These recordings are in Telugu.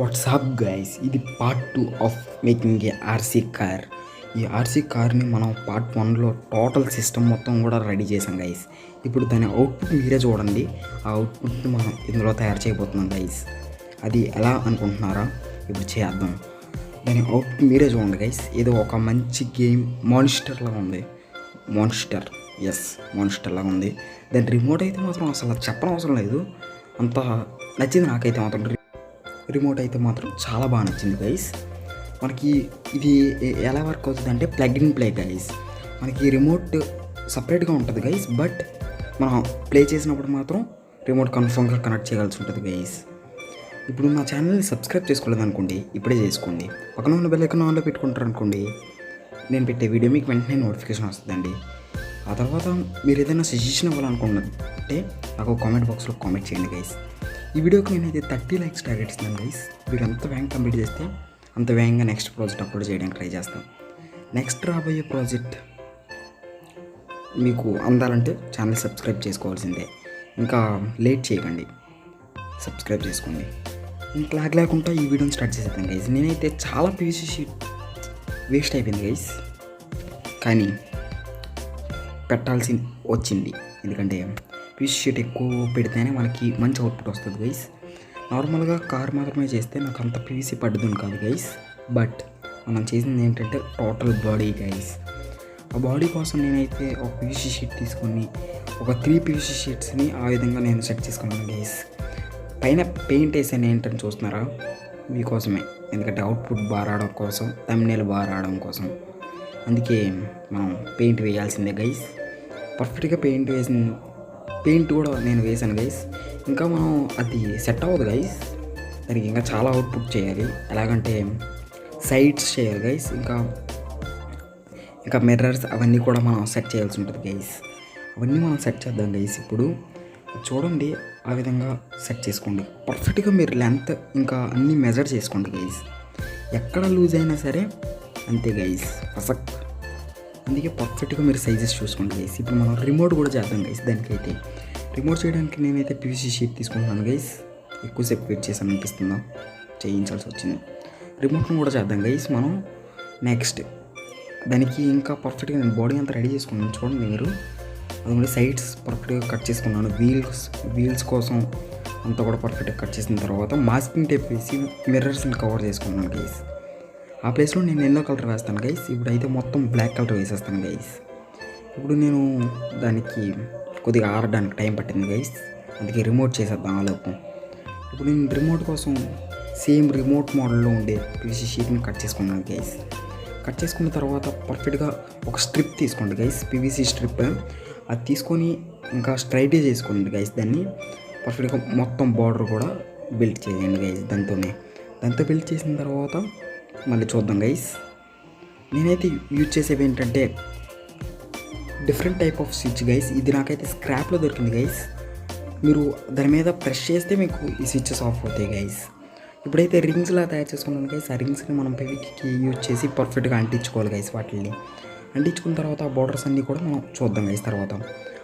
వాట్సాప్ గైస్, ఇది part 2 of making a RC car. ఈ ఆర్సీ కార్ని మనం పార్ట్ 1లో టోటల్ సిస్టమ్ మొత్తం కూడా రెడీ చేసాం గైస్. ఇప్పుడు దాని అవుట్పుట్ మీరే చూడండి. ఆ అవుట్పుట్ని మనం ఇందులో తయారు చేయబోతున్నాం గైస్. అది ఎలా అనుకుంటున్నారా? ఇప్పుడు చేద్దాం. దాని అవుట్పుట్ మీరే చూడండి గైస్. ఏదో ఒక మంచి గేమ్ మాన్స్టర్ లాగా ఉంది. మాన్స్టర్ లాగా ఉంది. దాని రిమోట్ అయితే మాత్రం అసలు చెప్పడం అవసరం లేదు, అంత నచ్చింది నాకైతే మాత్రం. రిమోట్ అయితే మాత్రం చాలా బాగా నచ్చింది గైస్. మనకి ఇది ఎలా వర్క్ అవుతుంది అంటే ప్లగ్ అండ్ ప్లే గైస్. మనకి రిమోట్ సపరేట్గా ఉంటుంది గైస్, బట్ మనం ప్లే చేసినప్పుడు మాత్రం రిమోట్ కన్ఫర్మ్గా కనెక్ట్ చేయాల్సి ఉంటుంది గైస్. ఇప్పుడు నా ఛానల్ని సబ్స్క్రైబ్ చేసుకోలేదు అనుకోండి, ఇప్పుడే చేసుకోండి. పక్కన ఉన్న బెల్ ఐకాన్ ఆన్లో పెట్టుకుంటారు అనుకోండి, నేను పెట్టే వీడియో మీకు వెంటనే నోటిఫికేషన్ వస్తుందండి. ఆ తర్వాత మీరు ఏదైనా సజెషన్ ఇవ్వాలనుకుంటే నాకు కామెంట్ బాక్స్లో కామెంట్ చేయండి గైస్. ఈ వీడియోకి నేనైతే 30 లైక్స్ టార్గెట్ ఇస్తున్నాను గైస్. మీరు ఎంత వేగంగా కంప్లీట్ చేస్తే అంత వేగంగా నెక్స్ట్ ప్రాజెక్ట్ అప్లోడ్ చేయడానికి ట్రై చేస్తాం. నెక్స్ట్ రాబోయే ప్రాజెక్ట్ మీకు అందాలంటే ఛానల్ సబ్స్క్రైబ్ చేసుకోవాల్సిందే. ఇంకా లేట్ చేయకండి, సబ్స్క్రైబ్ చేసుకోండి. ఇంకా లాగ్ లేకుండా ఈ వీడియోని స్టార్ట్ చేసేద్దాం గైస్. నేనైతే చాలా పీసీ షీట్ వేస్ట్ అయిపోయింది గైస్, కానీ పెట్టాల్సి వచ్చింది. ఎందుకంటే పీసీ షీట్ ఎక్కువ పెడితేనే మనకి మంచి అవుట్పుట్ వస్తుంది గైస్. నార్మల్గా కార్ మాత్రమే చేస్తే నాకు అంత పీవీసీ పడ్డదని కాదు గైస్, బట్ మనం చేసింది ఏంటంటే టోటల్ బాడీ గైస్. ఆ బాడీ కోసం నేనైతే ఒక పీవీసీ షీట్ తీసుకొని ఒక 3 పీవీసీ షీట్స్ని ఆ విధంగా నేను సెట్ చేసుకున్నాను గైస్. పైన పెయింట్ వేసాను ఏంటని చూస్తున్నారా? మీకోసమే, ఎందుకంటే అవుట్పుట్ బాగా రావడం కోసం, థంబ్నెయిల్ బాగా రావడం కోసం. అందుకే మనం పెయింట్ వేయాల్సిందే గైస్. పర్ఫెక్ట్గా పెయింట్ కూడా నేను వేసాను గైస్. ఇంకా మనం అది సెట్ అవ్వదు గైస్, దానికి ఇంకా చాలా అవుట్పుట్ చేయాలి. ఎలాగంటే సైడ్స్ చేయాలి గైస్, ఇంకా మిర్రర్స్ అవన్నీ కూడా మనం సెట్ చేయాల్సి ఉంటుంది గైస్. అవన్నీ మనం సెట్ చేద్దాం గైస్. ఇప్పుడు చూడండి, ఆ విధంగా సెట్ చేసుకోండి. పర్ఫెక్ట్గా మీరు లెంత్ ఇంకా అన్నీ మెజర్ చేసుకోండి గైస్. ఎక్కడ లూజ్ అయినా సరే అంతే గైస్, ఫసక్. అందుకే పర్ఫెక్ట్గా మీరు సైజెస్ చూసుకోండి గైస్. ఇప్పుడు మనం రిమోట్ కూడా చేద్దాం గైస్. దానికైతే రిమోట్ చేయడానికి నేనైతే పీవీసీ షీట్ తీసుకుంటున్నాను గైస్. ఎక్కువసేపు వెయిట్ చేసాను అనిపిస్తుందా, చేయించాల్సి వచ్చింది. రిమోట్ని కూడా చేద్దాం గైస్ మనం. నెక్స్ట్ దానికి ఇంకా పర్ఫెక్ట్గా నేను బాడీ అంతా రెడీ చేసుకున్నాను చూడండి మీరు. అందుకని సైడ్స్ పర్ఫెక్ట్గా కట్ చేసుకున్నాను. వీల్స్ కోసం అంతా కూడా పర్ఫెక్ట్గా కట్ చేసిన తర్వాత మాస్కింగ్ టేప్ వేసి మిర్రర్స్ని కవర్ చేసుకున్నాను గైస్. ఆ ప్లేస్లో నేను ఎల్లో కలర్ వేస్తాను గైస్. ఇప్పుడు అయితే మొత్తం బ్లాక్ కలర్ వేసేస్తాను గైస్. ఇప్పుడు నేను దానికి కొద్దిగా ఆరడానికి టైం పట్టింది గైస్, అందుకే రిమోట్ చేసేద్దాం ఆలోపు. ఇప్పుడు నేను రిమోట్ కోసం సేమ్ రిమోట్ మోడల్లో ఉండే పీవీసీ షీట్ని కట్ చేసుకున్నాను గైస్. కట్ చేసుకున్న తర్వాత పర్ఫెక్ట్గా ఒక స్ట్రిప్ తీసుకోండి గైస్, పీవీసీ స్ట్రిప్. అది తీసుకొని ఇంకా స్ట్రైటే చేసుకోండి గైస్. దాన్ని పర్ఫెక్ట్గా మొత్తం బార్డర్ కూడా బిల్డ్ చేయండి గైస్. దాంతో బిల్డ్ చేసిన తర్వాత మళ్ళీ చూద్దాం గైస్. నేనైతే యూజ్ చేసేవి ఏంటంటే different type off switch guys. ఇది నాకైతే స్క్రాప్లో దొరికింది గైస్. మీరు దాని మీద ప్రెస్ చేస్తే మీకు ఈ స్విచ్చెస్ ఆఫ్ అవుతాయి గైస్. ఇప్పుడైతే రింగ్స్లా తయారు చేసుకున్నాను గైస్. ఆ రింగ్స్ని మనం పెవికి యూజ్ చేసి పర్ఫెక్ట్గా అంటించుకోవాలి గైస్. వాటిని అంటించుకున్న తర్వాత ఆ బోర్డర్స్ అన్నీ కూడా మనం చూద్దాం గైస్. తర్వాత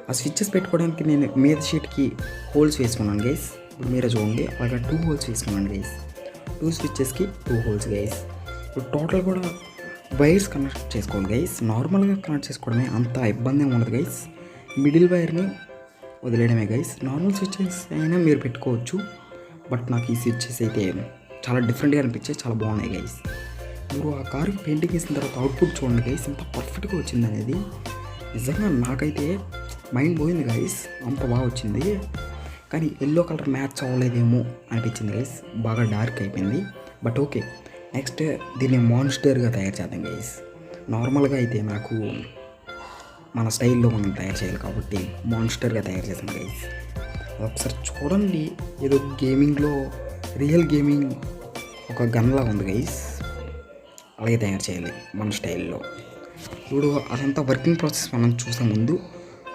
ఆ స్విచ్చెస్ పెట్టుకోవడానికి నేను మీద షీట్కి హోల్స్ వేసుకున్నాను గైస్. ఇప్పుడు మీరే చూడండి, అలాగే 2 హోల్స్ వేసుకున్నాను గైస్. 2 స్విచ్చెస్కి 2 హోల్స్ గైస్. ఇప్పుడు టోటల్ కూడా వైర్స్ కనెక్ట్ చేసుకోవాలి గైస్. నార్మల్గా కనెక్ట్ చేసుకోవడమే, అంత ఇబ్బంది ఏమి ఉండదు గైస్. మిడిల్ వైర్ని వదిలేయడమే గైస్. నార్మల్ స్విచ్చెస్ అయినా మీరు పెట్టుకోవచ్చు, బట్ నాకు ఈ స్విచ్చెస్ అయితే చాలా డిఫరెంట్గా అనిపించాయి, చాలా బాగున్నాయి గైస్. మీరు ఆ కారుకి పెయింటింగ్ వేసిన తర్వాత అవుట్పుట్ చూడండి గైస్, ఎంత పర్ఫెక్ట్గా వచ్చింది అనేది. నిజంగా నాకైతే మైండ్ పోయింది గైస్, అంత బాగా వచ్చింది. కానీ ఎల్లో కలర్ మ్యాచ్ అవ్వలేదేమో అనిపించింది గైస్, బాగా డార్క్ అయిపోయింది. బట్ ఓకే, నెక్స్ట్ దీన్ని మాన్స్టర్గా తయారు చేద్దాం గైస్. నార్మల్గా అయితే నాకు మన స్టైల్లో మనం తయారు చేయాలి కాబట్టి మాన్స్టర్గా తయారు చేసాం గైస్. ఒకసారి చూడండి, ఏదో గేమింగ్లో రియల్ గేమింగ్ ఒక గన్లా ఉంది గైస్, అలాగే తయారు చేయాలి మన స్టైల్లో. ఇప్పుడు అదంతా వర్కింగ్ ప్రాసెస్ మనం చూసే ముందు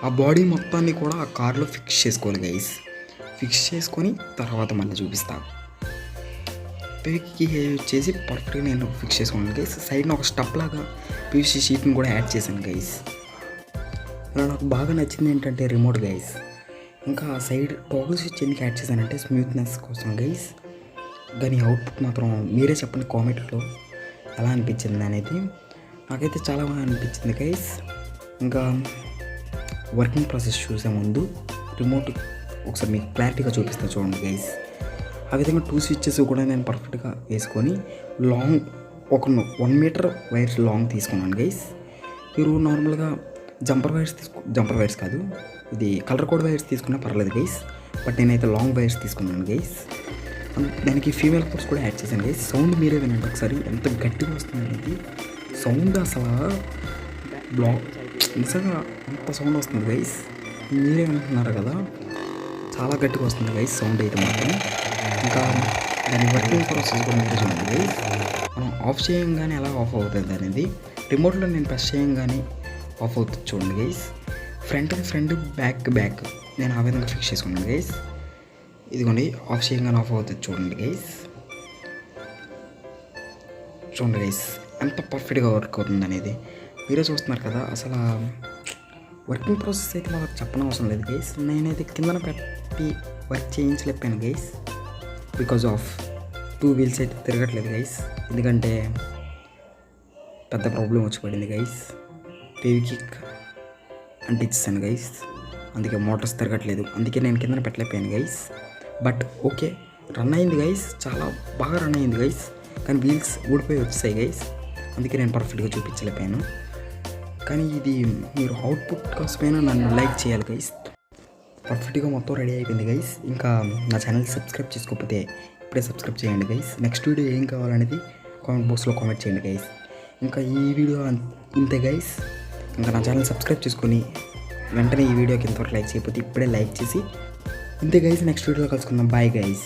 ఆ బాడీ మొత్తాన్ని కూడా ఆ కార్లో ఫిక్స్ చేసుకోవాలి గైస్. ఫిక్స్ చేసుకొని తర్వాత మళ్ళీ చూపిస్తాను. పీవీకి వచ్చేసి పర్ఫెక్ట్గా నేను ఫిక్స్ చేసుకున్నాను గైస్. సైడ్న ఒక స్టప్ లాగా పీవీసీ షీట్ని కూడా యాడ్ చేశాను గైస్. ఇలా నాకు బాగా నచ్చింది ఏంటంటే రిమోట్ గైస్. ఇంకా సైడ్ టోగల్ స్విచ్ ఎందుకు యాడ్ చేశానంటే స్మూత్నెస్ కోసం గైస్. కానీ అవుట్పుట్ మాత్రం మీరే చెప్పండి కామెంట్లో ఎలా అనిపించింది అనేది. నాకైతే చాలా బాగా అనిపించింది గైస్. ఇంకా వర్కింగ్ ప్రాసెస్ చూసే ముందు రిమోట్ ఒకసారి మీకు క్లారిటీగా చూపిస్తాను చూడండి గైస్. ఆ విధంగా 2 స్విచ్చెస్ కూడా నేను పర్ఫెక్ట్గా వేసుకొని లాంగ్ ఒక 1 మీటర్ వైర్స్ లాంగ్ తీసుకున్నాను గైస్. మీరు నార్మల్గా జంపర్ వైర్స్ కాదు, ఇది కలర్ కోడ్ వైర్స్ తీసుకున్నా పర్లేదు గైస్. బట్ నేనైతే లాంగ్ వైర్స్ తీసుకున్నాను గైస్. దానికి ఫీమేల్ కోర్స్ కూడా యాడ్ చేశాను గైస్. సౌండ్ మీరే వినండి ఒకసారి ఎంత గట్టిగా వస్తుంది అనేది. సౌండ్ అసలు నిజంగా అంత సౌండ్ వస్తుంది గైస్. మీరే వింటున్నారు కదా, చాలా గట్టిగా వస్తుంది గైస్ సౌండ్ అయితే మాత్రం. ఇంకా దాని వర్కింగ్ ప్రాసెస్ కూడా మీరు చూడండి గైస్. మనం ఆఫ్ చేయంగానే ఎలా ఆఫ్ అవుతుంది అనేది రిమోట్లో నేను ప్రెస్ చేయంగానే ఆఫ్ అవుతుంది చూడండి గైస్. ఫ్రంట్ బ్యాక్ నేను ఆ విధంగా ఫిక్స్ చేసుకున్నాను గైస్. ఇదిగోండి ఆఫ్ చేయంగానే ఆఫ్ అవుతుంది చూడండి గైస్. చూడండి గైస్ ఎంత పర్ఫెక్ట్గా వర్క్ అవుతుంది అనేది మీరే చూస్తున్నారు కదా. అసలు వర్కింగ్ ప్రాసెస్ అయితే మాకు చెప్పనవసరం లేదు గైస్. నేనైతే కిందన పెట్టి వర్క్ చేయించలేకపోయాను గైస్. బికాజ్ ఆఫ్ 2 వీల్స్ అయితే తిరగట్లేదు గైస్. ఎందుకంటే పెద్ద ప్రాబ్లం వచ్చి పడింది గైస్. ఫెవిక్విక్ అంటించాను గైస్, అందుకే మోటార్స్ తిరగట్లేదు. అందుకే నేను కిందన పెట్టలేకపోయాను గైస్. బట్ ఓకే, రన్ అయింది గైస్, చాలా బాగా రన్ అయింది గైస్. కానీ వీల్స్ ఊడిపోయి వచ్చాయి గైస్, అందుకే నేను పర్ఫెక్ట్గా చూపించలేకపోయాను. కానీ ఇది మీరు అవుట్పుట్ కోసమైనా నన్ను లైక్ చేయాలి గైస్. పర్ఫెక్ట్గా మొత్తం రెడీ అయిపోయింది గైస్. ఇంకా నా ఛానల్ సబ్స్క్రైబ్ చేసుకోకపోతే ఇప్పుడే సబ్స్క్రైబ్ చేయండి గైస్. నెక్స్ట్ వీడియో ఏం కావాలనేది కామెంట్ బాక్స్లో కామెంట్ చేయండి గైస్. ఇంకా ఈ వీడియో ఇంతే గైస్. ఇంకా నా ఛానల్ సబ్స్క్రైబ్ చేసుకొని వెంటనే ఈ వీడియోకి ఇంతవరకు లైక్ చేయకపోతే ఇప్పుడే లైక్ చేసి ఇంతే గైస్. నెక్స్ట్ వీడియోలో కలుసుకుందాం. Bye guys.